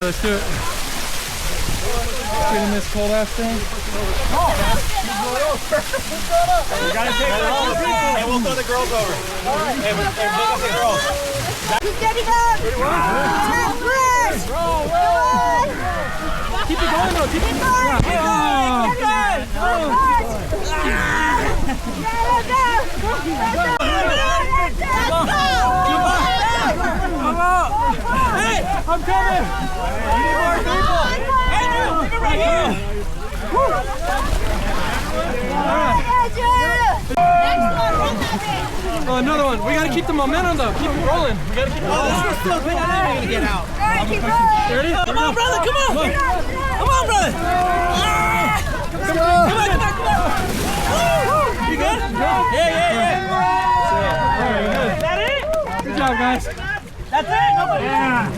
Let's do it. Getting this cold ass thing. We gotta take it all. And we'll throw the girls over. And pick up the girls. Keep getting up! Push! Keep it going though. Keep it going. Hey, I'm coming. We need more people. Hey, dude, keep it right here. Oh, another one. We gotta keep the momentum though. Keep it rolling. We gotta keep it rolling. This is still good. I didn't even get out. Alright, keep rolling. Ready? Come on, brother. Come on. Come on, brother. Come on. Come on, come on, come on. You good? Yeah. All right, good. Is that it? Good job, guys. That's it? Nobody. Yeah.